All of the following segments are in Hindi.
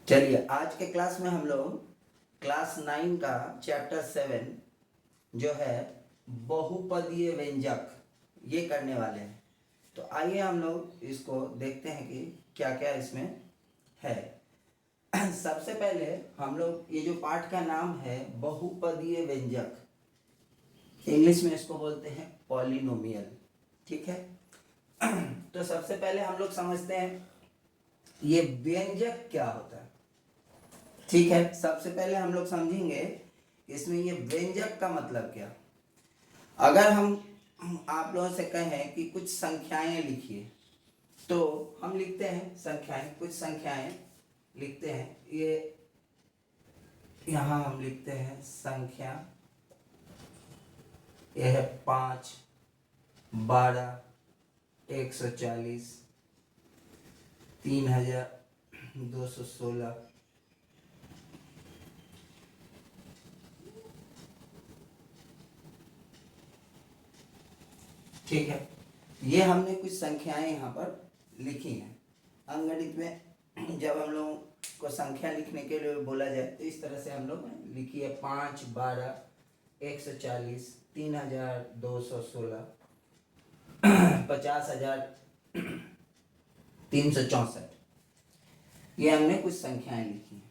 चलिए आज के क्लास में हम लोग क्लास 9 का चैप्टर 7 जो है बहुपदीय व्यंजक ये करने वाले हैं। तो आइए हम लोग इसको देखते हैं कि क्या क्या इसमें है। सबसे पहले हम लोग ये जो पाठ का नाम है बहुपदीय व्यंजक, इंग्लिश में इसको बोलते हैं पॉलिनोमियल। ठीक है। तो सबसे पहले हम लोग समझते हैं ये व्यंजक क्या होता है। ठीक है, सबसे पहले हम लोग समझेंगे इसमें ये व्यंजक का मतलब क्या। अगर हम आप लोगों से कहें कि कुछ संख्याएं लिखिए तो हम लिखते हैं संख्याएं, कुछ संख्याएं लिखते हैं। ये यहाँ हम लिखते हैं संख्या, यह है 5, 12, 140, 3216। ठीक है, ये हमने कुछ संख्याएं यहाँ पर लिखी हैं। अंकगणित में जब हम लोगों को संख्या लिखने के लिए बोला जाए तो इस तरह से हम लोग लिखिए 5, 12, 140, 3216, 50,364। ये हमने कुछ संख्याएं लिखी हैं।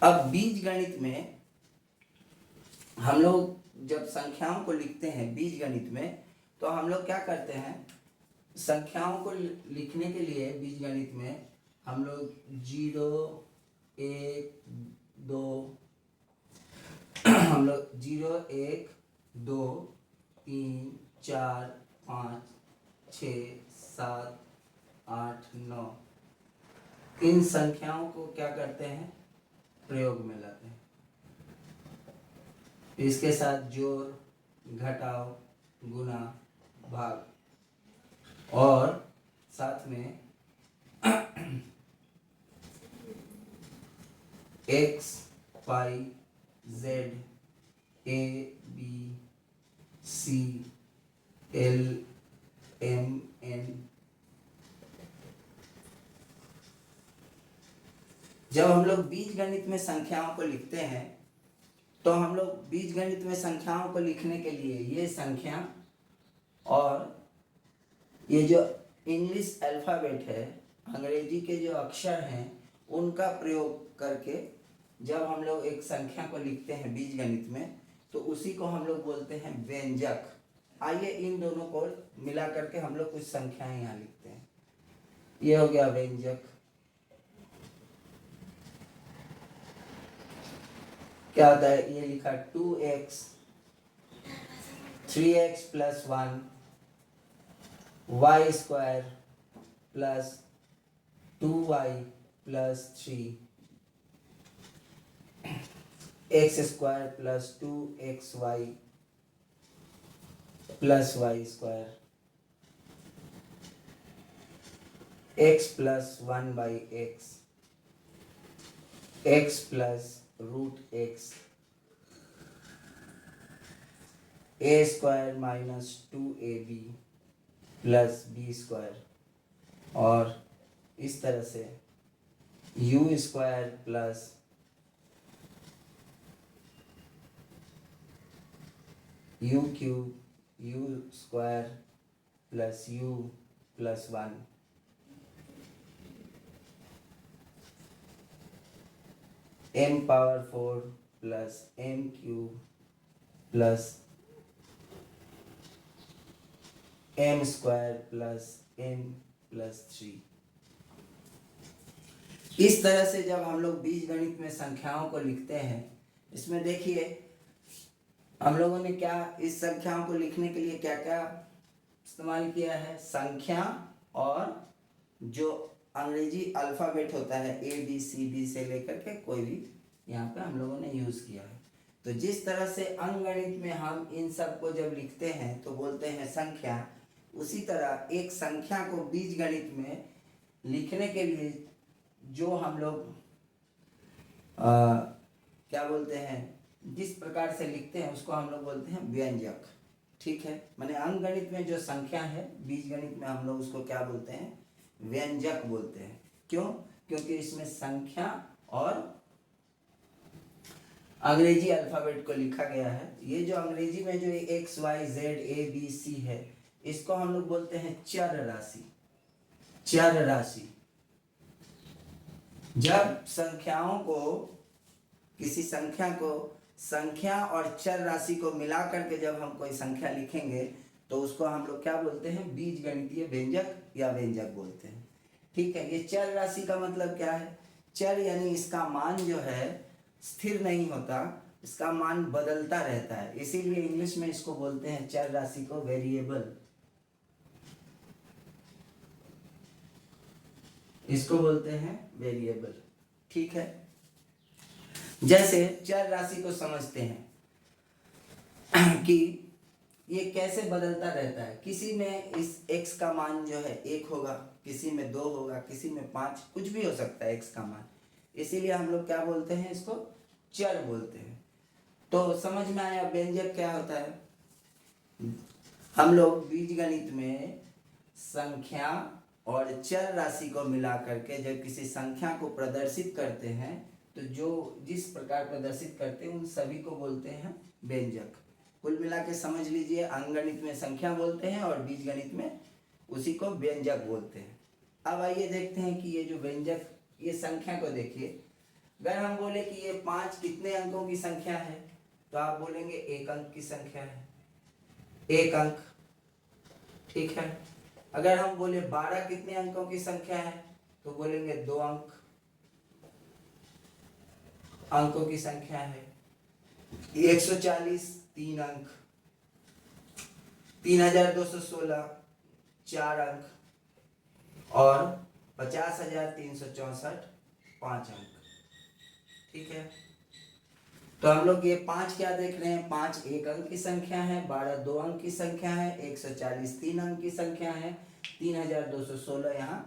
अब बीज गणित में हम लोग जब संख्याओं को लिखते हैं बीज गणित में, तो हम लोग क्या करते हैं, संख्याओं को लिखने के लिए बीज गणित में हम लोग 0, 1, 2 हम लोग 0, 1, 2, 3, 4, 5, 6, 7, 8, 9 इन संख्याओं को क्या करते हैं, प्रयोग में लाते हैं। इसके साथ जोड़, घटाव, गुना, भाग और साथ में x, y, z, a, b, c, l, m, n। जब हम लोग बीज गणित में संख्याओं को लिखते हैं तो हम लोग बीज गणित में संख्याओं को लिखने के लिए ये संख्या और ये जो इंग्लिश अल्फ़ाबेट है, अंग्रेजी के जो अक्षर हैं, उनका प्रयोग करके जब हम लोग एक संख्या को लिखते हैं बीज गणित में तो उसी को हम लोग बोलते हैं व्यंजक। आइए इन दोनों को मिला करके हम लोग कुछ संख्याएं यहाँ लिखते हैं। ये हो गया व्यंजक। क्या होता है, ये लिखा 2x, 3x plus 1, y square plus 2y plus 3, x square plus 2xy plus y square, x plus 1/x, x plus √x, a square minus 2ab plus b square, और इस तरह से u square plus u cube, u square plus u plus 1, m power 4 plus m cube plus m square plus m plus 3। इस तरह से जब हम लोग बीज गणित में संख्याओं को लिखते हैं, इसमें देखिए हम लोगों ने क्या इस संख्याओं को लिखने के लिए क्या क्या इस्तेमाल किया है, संख्या और जो अंग्रेजी अल्फ़ाबेट होता है ABCD से लेकर के कोई भी यहाँ पे हम लोगों ने यूज़ किया है। तो जिस तरह से अंकगणित में हम इन सब को जब लिखते हैं तो बोलते हैं संख्या, उसी तरह एक संख्या को बीज गणित में लिखने के लिए जो हम लोग क्या बोलते हैं, जिस प्रकार से लिखते हैं उसको हम लोग बोलते हैं व्यंजक। ठीक है, माने अंकगणित में जो संख्या है बीज गणित में हम लोग उसको क्या बोलते हैं, व्यंजक बोलते हैं। क्यों, क्योंकि इसमें संख्या और अंग्रेजी अल्फाबेट को लिखा गया है। ये जो अंग्रेजी में जो X Y Z A B C है, इसको हम लोग बोलते हैं चर राशि। चर राशि जब संख्याओं को, किसी संख्या को, संख्या और चर राशि को मिला करके जब हम कोई संख्या लिखेंगे तो उसको हम लोग क्या बोलते हैं, बीज गणितीय व्यंजक या व्यंजक बोलते हैं। ठीक है। ये चर राशि का मतलब क्या है, चर यानी इसका मान जो है स्थिर नहीं होता, इसका मान बदलता रहता है, इसीलिए इंग्लिश में इसको बोलते हैं चर राशि को वेरिएबल। इसको बोलते हैं वेरिएबल। ठीक है। जैसे चर राशि को समझते हैं कि ये कैसे बदलता रहता है। किसी में इस x का मान जो है 1 होगा, किसी में 2 होगा, किसी में 5, कुछ भी हो सकता है x का मान। इसीलिए हम लोग क्या बोलते हैं, इसको चर बोलते हैं। तो समझ में आया व्यंजक क्या होता है। हम लोग बीजगणित में संख्या और चर राशि को मिला करके जब किसी संख्या को प्रदर्शित करते हैं तो जो जिस प्रकार प्रदर्शित करते हैं उन सभी को बोलते हैं व्यंजक। कुल मिला के समझ लीजिए, अंकगणित में संख्या बोलते हैं और बीजगणित में उसी को व्यंजक बोलते हैं। अब आइए देखते हैं कि ये जो व्यंजक, ये संख्या को देखिए। अगर हम बोले कि ये 5 कितने अंकों की संख्या है तो आप बोलेंगे 1 अंक की संख्या है, 1 अंक। ठीक है। अगर हम बोले 12 कितने अंकों की संख्या है तो बोलेंगे 2 अंक, अंकों की संख्या है। 140 3 अंक, 3216 4 अंक और 50,364 5 अंक। ठीक है। तो हम लोग ये 5 क्या देख रहे हैं, 5 1 अंक की संख्या है, 12 2 अंक की संख्या है, 140 3 अंक की संख्या है, 3216 यहाँ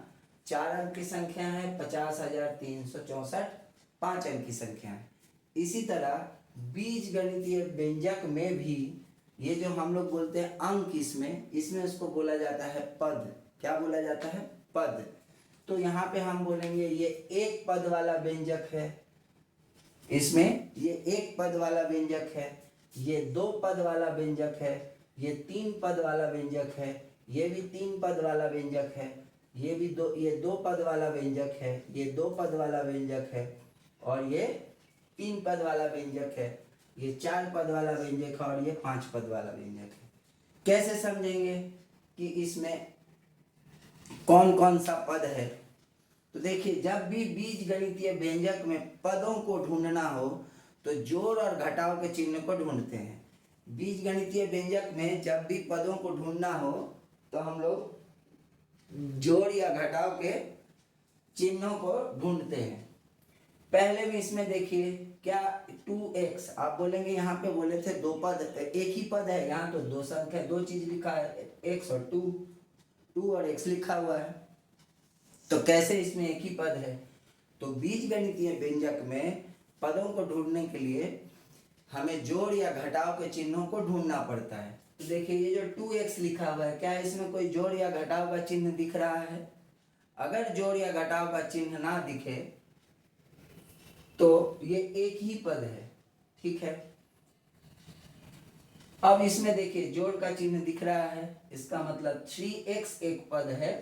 4 अंक की संख्या है, 50,364 5 अंक की संख्या है। इसी तरह बीज गणितीय व्यंजक में भी ये जो हम लोग बोलते हैं अंक, इसमें उसको बोला जाता है पद। क्या बोला जाता है, पद। तो यहाँ पे हम बोलेंगे ये 1 पद वाला व्यंजक है, इसमें ये 1 पद वाला व्यंजक है, ये 2 पद वाला व्यंजक है, ये 3 पद वाला व्यंजक है, ये भी 3 पद वाला व्यंजक है, ये 2 पद वाला व्यंजक है, ये 2 पद वाला व्यंजक है और ये 3 पद वाला व्यंजक है, ये 4 पद वाला व्यंजक है और ये 5 पद वाला व्यंजक है। कैसे समझेंगे कि इसमें कौन कौन सा पद है। तो देखिए, जब भी बीज गणितीय व्यंजक में पदों को ढूंढना हो तो जोड़ और घटाव के चिन्ह को ढूंढते हैं। बीज गणितीय व्यंजक में जब भी पदों को ढूंढना हो तो हम लोग जोड़ या घटाव के चिन्हों को ढूंढते हैं। पहले में इसमें देखिए क्या 2x, आप बोलेंगे यहाँ पे बोले थे 2 पद, एक ही पद है, यहाँ तो 2 संख्या 2 चीज लिखा है, x और 2 और x लिखा हुआ है, तो कैसे इसमें एक ही पद है। तो बीज गणितीय व्यंजक में पदों को ढूंढने के लिए हमें जोड़ या घटाव के चिन्हों को ढूंढना पड़ता है। तो देखिए ये जो 2x लिखा हुआ है, क्या इसमें कोई जोड़ या घटाव का चिन्ह दिख रहा है। अगर जोड़ या घटाव का चिन्ह ना दिखे तो ये एक ही पद है। ठीक है। अब इसमें देखिए जोड़ का चिन्ह दिख रहा है, इसका मतलब 3x एक पद है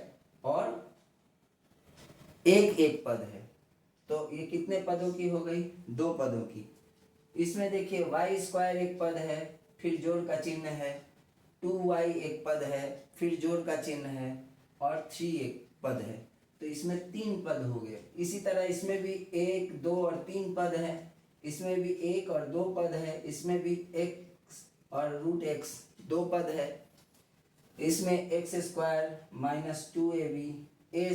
और एक पद है, तो ये कितने पदों की हो गई, 2 पदों की। इसमें देखिए y² एक पद है, फिर जोड़ का चिन्ह है, 2y एक पद है, फिर जोड़ का चिन्ह है और 3 एक पद है, तो इसमें 3 पद हो गए। इसी तरह इसमें भी 1 2 और 3 पद है, इसमें भी 1 और 2 पद है, इसमें भी x और √x 2 पद है, इसमें x² - 2ab a² -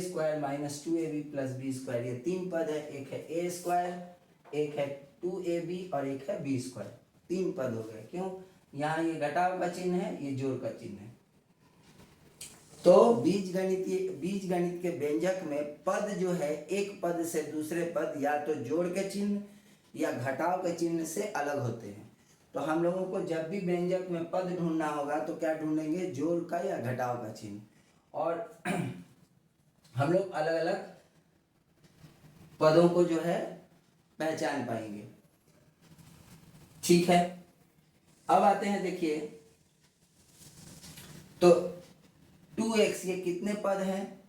2ab + b², ये 3 पद है। एक है a², एक है 2ab और एक है b², 3 पद हो गए। क्यों, यहाँ ये घटाव का चिन्ह है, ये जोड़ का चिन्ह है। तो बीज गणित के व्यंजक में पद जो है एक पद से दूसरे पद या तो जोड़ के चिन्ह या घटाव के चिन्ह से अलग होते हैं। तो हम लोगों को जब भी व्यंजक में पद ढूंढना होगा तो क्या ढूंढेंगे, जोड़ का या घटाव का चिन्ह। और हम लोग अलग अलग पदों को जो है पहचान पाएंगे। ठीक है, अब आते हैं, देखिए तो 2x ये कितने पद हैं,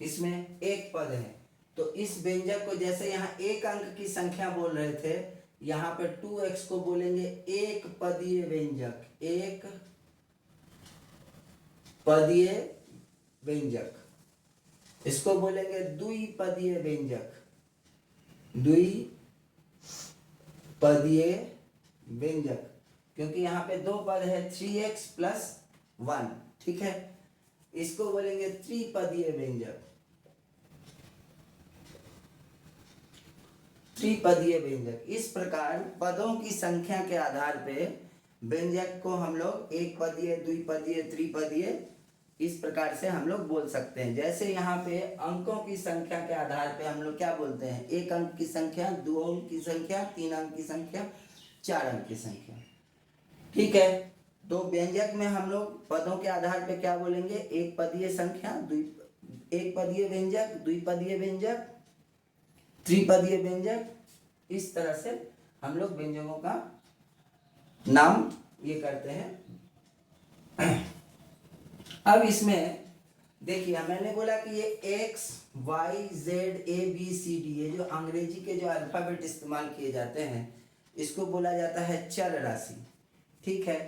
इसमें एक पद है। तो इस व्यंजक को जैसे यहाँ एक अंक की संख्या बोल रहे थे, यहाँ पे 2x को बोलेंगे एक पदीय व्यंजक, एक पदीय व्यंजक। इसको बोलेंगे द्विपदीय व्यंजक, द्विपदीय व्यंजक, क्योंकि यहाँ पे दो पद है 3x + 1। ठीक है, इसको बोलेंगे त्रिपदीय व्यंजक, त्रिपदीय व्यंजक। इस प्रकार पदों की संख्या के आधार पे व्यंजक को हम लोग एक पदीय, द्विपदीय, त्रिपदीय इस प्रकार से हम लोग बोल सकते हैं। जैसे यहाँ पे अंकों की संख्या के आधार पे हम लोग क्या बोलते हैं, एक अंक की संख्या, दो अंक की संख्या, तीन अंक की संख्या, चार अंक की संख्या। ठीक है, तो व्यंजक में हम लोग पदों के आधार पे क्या बोलेंगे, एक पदीय संख्या, एक पदीय व्यंजक, द्विपदीय व्यंजक, त्रिपदीय व्यंजक। इस तरह से हम लोग व्यंजकों का नाम ये करते हैं। अब इसमें देखिए, मैंने बोला कि ये x, y, z, a, b, c, d, ये जो अंग्रेजी के जो अल्फाबेट इस्तेमाल किए जाते हैं, इसको बोला जाता है चर राशि। ठीक है,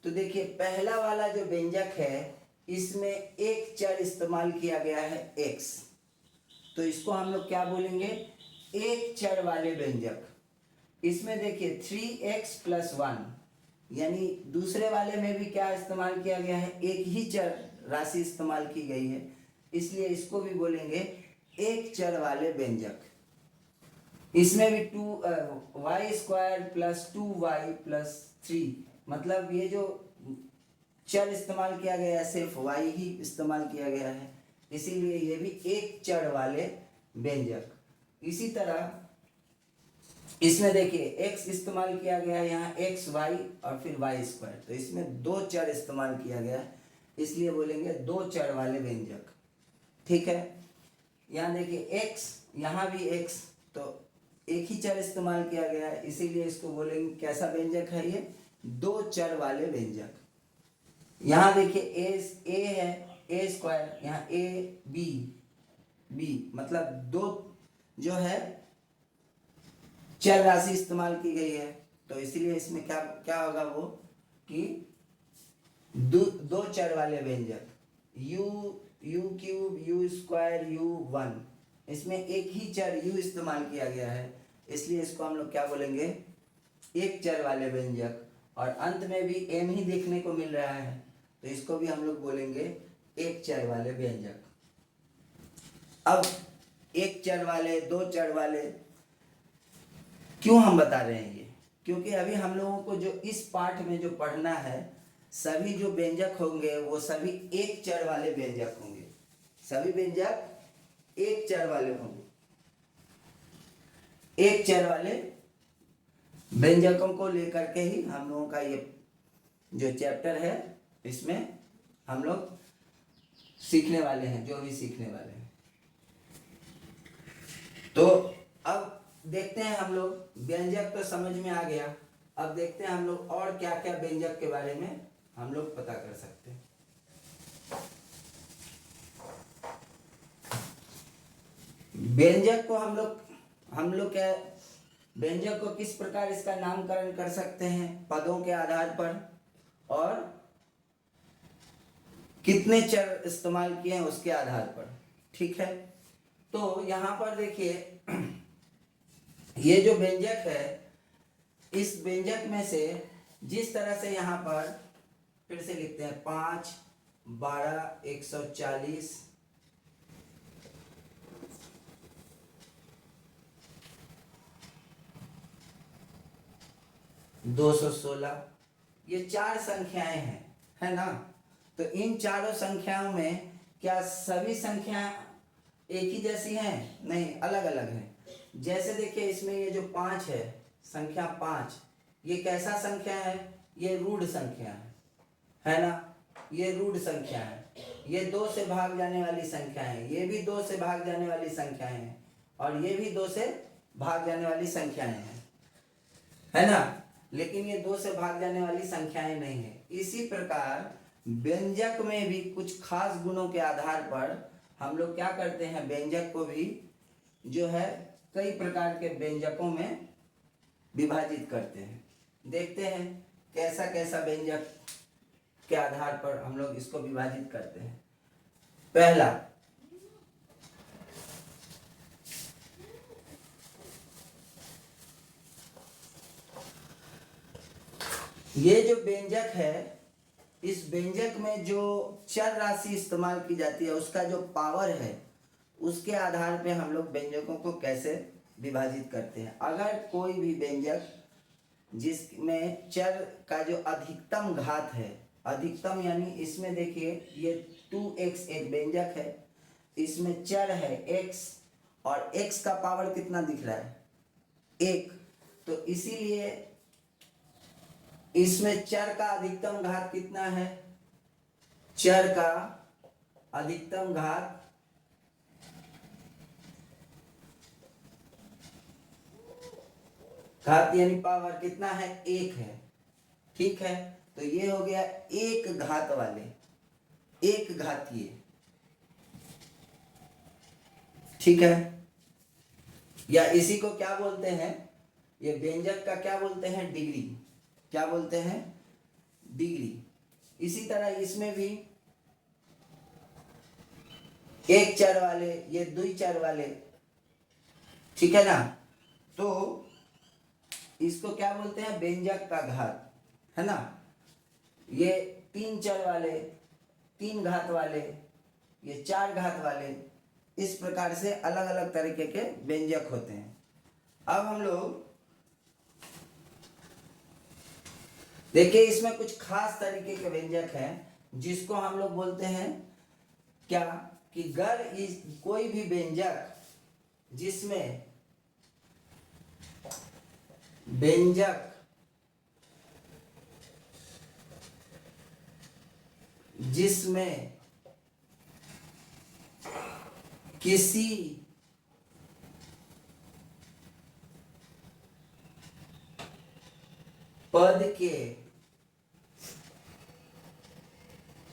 तो देखिए पहला वाला जो व्यंजक है, इसमें एक चर इस्तेमाल किया गया है x, तो इसको हम लोग क्या बोलेंगे, एक चर वाले व्यंजक। इसमें देखिए 3x + 1, यानी दूसरे वाले में भी क्या इस्तेमाल किया गया है, एक ही चर राशि इस्तेमाल की गई है, इसलिए इसको भी बोलेंगे एक चर वाले व्यंजक। इसमें भी y² + 2y + 3, मतलब ये जो चर इस्तेमाल किया गया है सिर्फ y ही इस्तेमाल किया गया है, इसीलिए ये भी एक चर वाले व्यंजक। इसी तरह इसमें देखिए x इस्तेमाल किया गया है, यहाँ x, y और फिर y², तो इसमें दो चर इस्तेमाल किया गया है, इसलिए बोलेंगे दो चर वाले व्यंजक। ठीक है, यहाँ देखिए x, यहाँ भी x, तो एक ही चर इस्तेमाल किया गया है, इसीलिए इसको बोलेंगे कैसा व्यंजक है, ये दो चर वाले व्यंजक। यहाँ देखिए a है, a², यहाँ a, b, मतलब दो जो है चर राशि इस्तेमाल की गई है, तो इसीलिए इसमें क्या होगा वो कि दो चर वाले व्यंजक, u³ u² u1, इसमें एक ही चर u इस्तेमाल किया गया है, इसलिए इसको हम लोग क्या बोलेंगे, एक चर वाले व्यंजक। और अंत में भी m ही देखने को मिल रहा है, तो इसको भी हम लोग बोलेंगे एक चर वाले व्यंजक। अब एक चर वाले, दो चर वाले क्यों हम बता रहे हैं ये, क्योंकि अभी हम लोगों को जो इस पाठ में जो पढ़ना है, सभी जो व्यंजक होंगे वो सभी एक चर वाले व्यंजक होंगे, सभी व्यंजक एक चर वाले होंगे। एक चर वाले व्यंजकों को लेकर के ही हम लोगों का ये जो चैप्टर है, इसमें हम लोग सीखने वाले हैं, जो भी सीखने वाले हैं। तो अब देखते हैं हम लोग, व्यंजक तो समझ में आ गया, अब देखते हैं हम लोग और क्या क्या व्यंजक के बारे में हम लोग पता कर सकते हैं। व्यंजक को हम लोग क्या, व्यंजक को किस प्रकार इसका नामकरण कर सकते हैं, पदों के आधार पर, और कितने चर इस्तेमाल किए हैं उसके आधार पर। ठीक है, तो यहाँ पर देखिए ये जो व्यंजक है, इस व्यंजक में से जिस तरह से यहाँ पर फिर से लिखते हैं 5, 12, 140, 216, ये चार संख्याएं हैं, है ना। तो इन चारों संख्याओं में क्या सभी संख्या एक ही जैसी हैं? नहीं, अलग अलग हैं। जैसे देखिए इसमें ये जो 5 है, संख्या 5, ये कैसा संख्या है? ये रूढ़ संख्या है ना, ये रूढ़ संख्या है। ये 2 से भाग जाने वाली संख्या है, ये भी 2 से भाग जाने वाली संख्याएं हैं, और ये भी 2 से भाग जाने वाली संख्याएं हैं, है ना। लेकिन ये 2 से भाग जाने वाली संख्याएं नहीं है। इसी प्रकार व्यंजक में भी कुछ खास गुणों के आधार पर हम लोग क्या करते हैं, व्यंजक को भी जो है कई प्रकार के व्यंजकों में विभाजित करते हैं। देखते हैं कैसा कैसा व्यंजक के आधार पर हम लोग इसको विभाजित करते हैं। पहला, ये जो व्यंजक है, इस व्यंजक में जो चर राशि इस्तेमाल की जाती है, उसका जो पावर है, उसके आधार पे हम लोग व्यंजकों को कैसे विभाजित करते हैं। अगर कोई भी व्यंजक जिसमें चर का जो अधिकतम घात है, अधिकतम यानी इसमें देखिए ये 2x एक व्यंजक है, इसमें चर है x और x का पावर कितना दिख रहा है, 1। तो इसीलिए इसमें चर का अधिकतम घात कितना है, चर का अधिकतम घात यानी पावर कितना है, 1 है। ठीक है, तो ये हो गया एक घात वाले, एक घातीय। ठीक है, या इसी को क्या बोलते हैं, ये व्यंजक का क्या बोलते हैं, डिग्री। क्या बोलते हैं, डिग्री। इसी तरह इसमें भी एक चर वाले, ये 2 चर वाले, ठीक है ना। तो इसको क्या बोलते हैं, व्यंजक का घात, है ना। ये 3 चर वाले, 3 घात वाले, ये 4 घात वाले, इस प्रकार से अलग अलग तरीके के व्यंजक होते हैं। अब हम लोग देखिए इसमें कुछ खास तरीके के व्यंजक हैं जिसको हम लोग बोलते हैं क्या, कि कोई भी व्यंजक जिसमें किसी पद के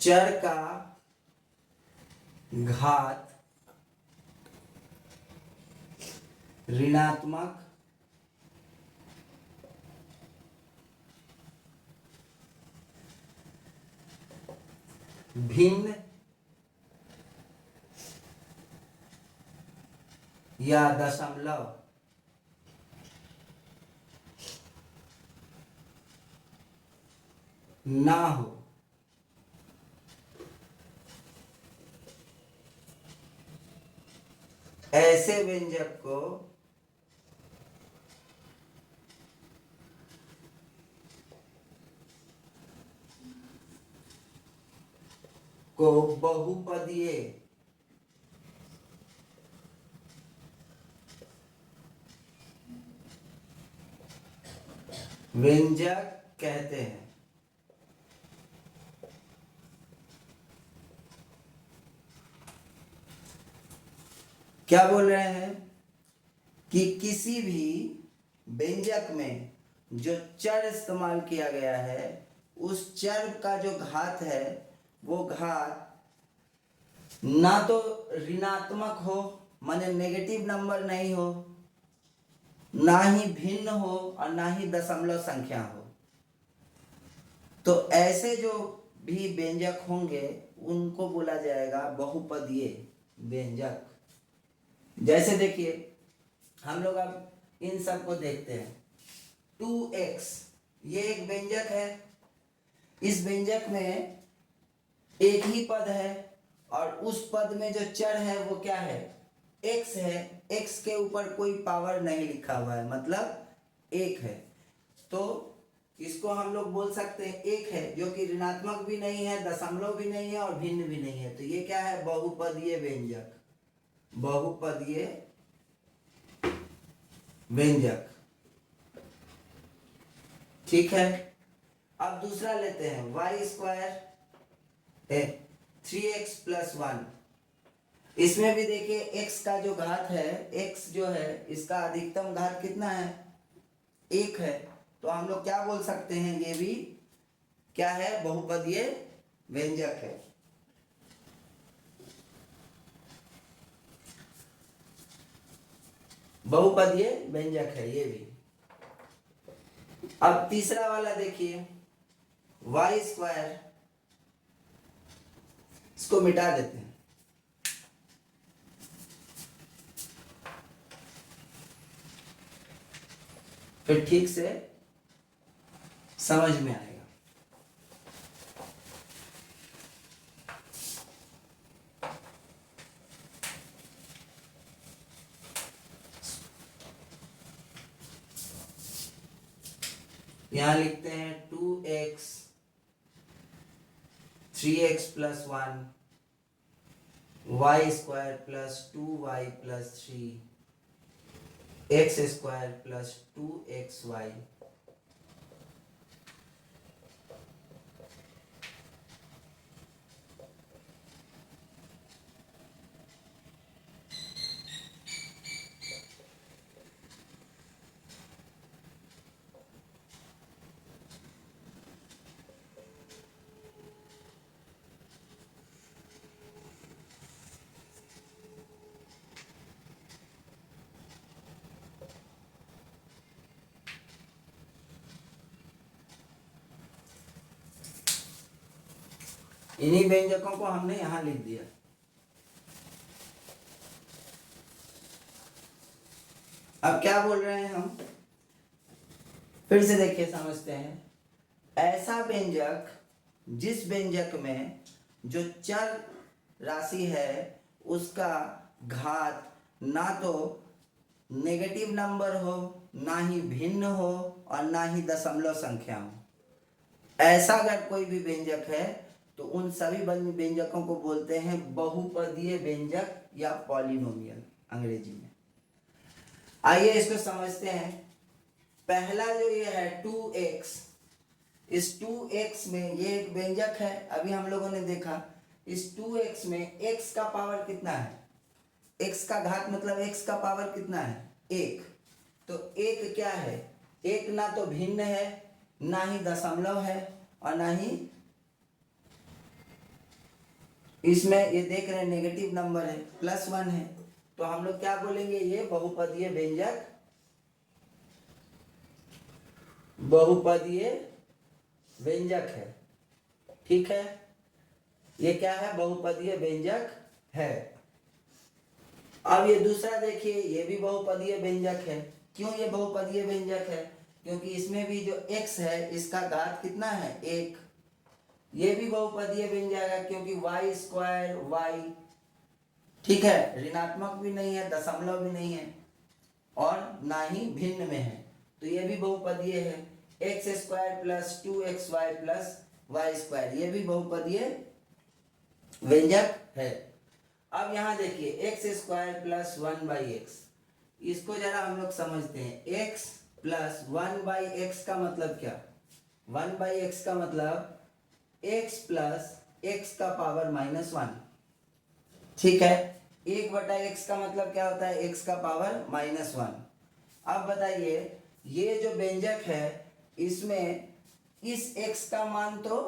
चर का घात ऋणात्मक भिन्न या दशमलव ना हो, ऐसे व्यंजक को बहुपदीय व्यंजक कहते हैं। क्या बोल रहे हैं कि किसी भी व्यंजक में जो चर इस्तेमाल किया गया है, उस चर का जो घात है, वो घात ना तो ऋणात्मक हो, माने नेगेटिव नंबर नहीं हो, ना ही भिन्न हो और ना ही दशमलव संख्या हो। तो ऐसे जो भी व्यंजक होंगे उनको बोला जाएगा बहुपदीय व्यंजक। जैसे देखिए हम लोग अब इन सब को देखते हैं। 2x ये एक व्यंजक है, इस व्यंजक में एक ही पद है और उस पद में जो चर है वो क्या है, x है। x के ऊपर कोई पावर नहीं लिखा हुआ है, मतलब 1 है। तो इसको हम लोग बोल सकते हैं 1 है, जो कि ऋणात्मक भी नहीं है, दशमलव भी नहीं है और भिन्न भी नहीं है। तो ये क्या है, बहुपदीय व्यंजक, बहुपदीय व्यंजक। ठीक है, अब दूसरा लेते हैं y² 3x + 1। इसमें भी देखिए x का जो घात है, x जो है इसका अधिकतम घात कितना है, 1 है। तो हम लोग क्या बोल सकते हैं, ये भी क्या है, बहुपदीय व्यंजक है। बहुपदीय व्यंजक है ये भी। अब तीसरा वाला देखिए वाई स्क्वायर, इसको मिटा देते हैं। फिर ठीक से समझ में आएगा। यहां लिखते हैं 2x 3x plus 1 y square plus 2y plus 3 x square plus 2xy। इन्हीं व्यंजकों को हमने यहां लिख दिया। अब क्या बोल रहे हैं हम, फिर से देखिए समझते हैं। ऐसा व्यंजक जिस व्यंजक में जो चर राशि है उसका घात ना तो नेगेटिव नंबर हो, ना ही भिन्न हो और ना ही दशमलव संख्या हो, ऐसा अगर कोई भी व्यंजक है तो उन सभी व्यंजकों को बोलते हैं बहुपदीय व्यंजक या पॉलिनोमियल अंग्रेजी में। आइए इसको समझते हैं। पहला जो ये है 2x, इस 2x में ये एक व्यंजक है, अभी हम लोगों ने देखा। इस 2x में x का पावर कितना है, x का घात मतलब x का पावर कितना है, 1। तो 1 क्या है, 1 ना तो भिन्न है, ना ही दशमलव है और ना ही इसमें ये देख रहे हैं नेगेटिव नंबर है, +1 है। तो हम लोग क्या बोलेंगे, ये बहुपदीय व्यंजक, बहुपदीय व्यंजक है। ठीक है, ये क्या है, बहुपदीय व्यंजक है। अब ये दूसरा देखिए, ये भी बहुपदीय व्यंजक है। क्यों ये बहुपदीय व्यंजक है, क्योंकि इसमें भी जो x है इसका घात कितना है, 1। ये भी बहुपदीय व्यंजक है क्योंकि y स्क्वायर y, ठीक है, ऋणात्मक भी नहीं है, दशमलव भी नहीं है और ना ही भिन्न में है, तो ये भी बहुपदीय है। x square plus 2xy plus y square, ये भी बहुपदीय व्यंजक है। अब यहाँ देखिए x स्क्वायर प्लस 1/x, इसको जरा हम लोग समझते हैं। x प्लस 1/x का मतलब क्या, 1/x का मतलब x प्लस x का पावर -1, ठीक है। 1/x का मतलब क्या होता है, x का पावर -1। अब बताइए, ये जो व्यंजक है इसमें इस x का मान तो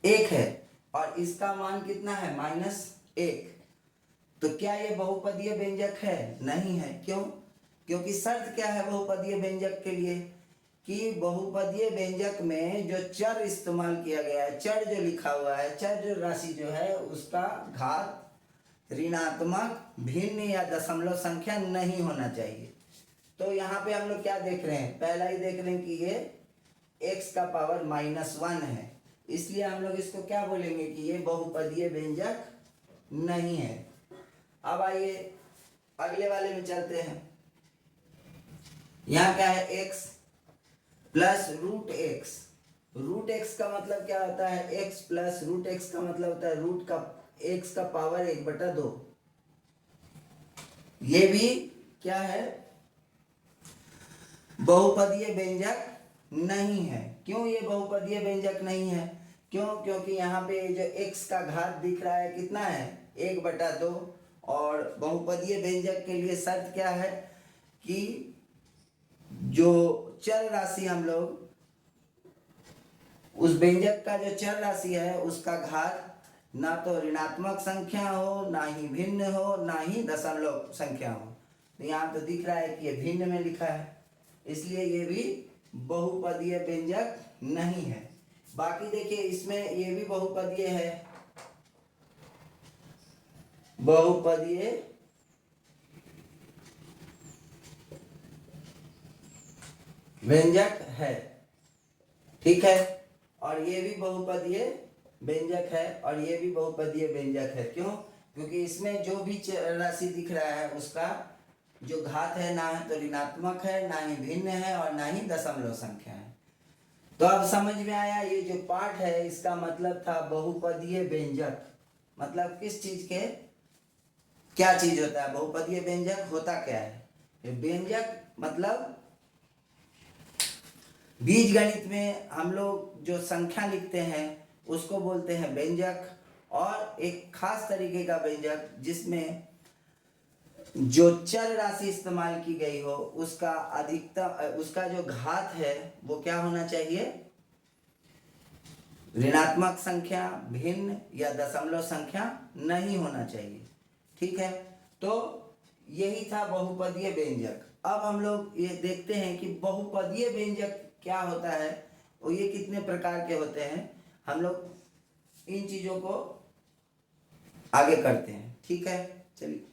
1 है और इसका मान कितना है, -1। तो क्या ये बहुपदीय व्यंजक है, नहीं है। क्यों, क्योंकि शर्त क्या है बहुपदीय व्यंजक के लिए, कि बहुपदीय व्यंजक में जो चर इस्तेमाल किया गया है, चर जो लिखा हुआ है, चर राशि जो है उसका घात ऋणात्मक, भिन्न या दशमलव संख्या नहीं होना चाहिए। तो यहाँ पे हम लोग क्या देख रहे हैं, पहला ही देख रहे हैं कि ये x का पावर -1 है, इसलिए हम लोग इसको क्या बोलेंगे कि ये बहुपदीय व्यंजक नहीं है। अब आइए अगले वाले में चलते हैं। यहाँ क्या है, x प्लस √x। √x का मतलब क्या होता है, x प्लस √x का मतलब होता है रूट का x का पावर 1/2। ये भी क्या है, बहुपदीय व्यंजक नहीं है। क्यों ये बहुपदीय व्यंजक नहीं है, क्यों, क्योंकि यहाँ पे जो x का घात दिख रहा है कितना है, 1/2। और बहुपदीय व्यंजक के लिए शर्त क्या है कि जो चर राशि हम लोग, उस व्यंजक का जो चर राशि है उसका घात ना तो ऋणात्मक संख्या हो, ना ही भिन्न हो, ना ही दशमलव संख्या हो। तो यहाँ तो दिख रहा है कि ये भिन्न में लिखा है, इसलिए ये भी बहुपदीय व्यंजक नहीं है। बाकी देखिए इसमें ये भी बहुपदीय है, बहुपदीय व्यंजक है, ठीक है। और ये भी बहुपदीय व्यंजक है, और ये भी बहुपदीय व्यंजक है। क्यों? क्योंकि इसमें जो भी राशि दिख रहा है उसका जो घात है ना तो ऋणात्मक है, ना ही भिन्न है, और ना ही दशमलव संख्या है। तो अब समझ में आया, ये जो पाठ है इसका मतलब था बहुपदीय व्यंजक। मतलब किस चीज के, क्या चीज होता है बहुपदीय व्यंजक, होता क्या है व्यंजक? मतलब बीज गणित में हम लोग जो संख्या लिखते हैं उसको बोलते हैं व्यंजक। और एक खास तरीके का व्यंजक जिसमें जो चर राशि इस्तेमाल की गई हो उसका अधिकतम, उसका जो घात है वो क्या होना चाहिए, ऋणात्मक संख्या, भिन्न या दशमलव संख्या नहीं होना चाहिए, ठीक है। तो यही था बहुपदीय व्यंजक। अब हम लोग ये देखते हैं कि बहुपदीय व्यंजक क्या होता है और ये कितने प्रकार के होते हैं। हम लोग इन चीजों को आगे करते हैं, ठीक है। चलिए।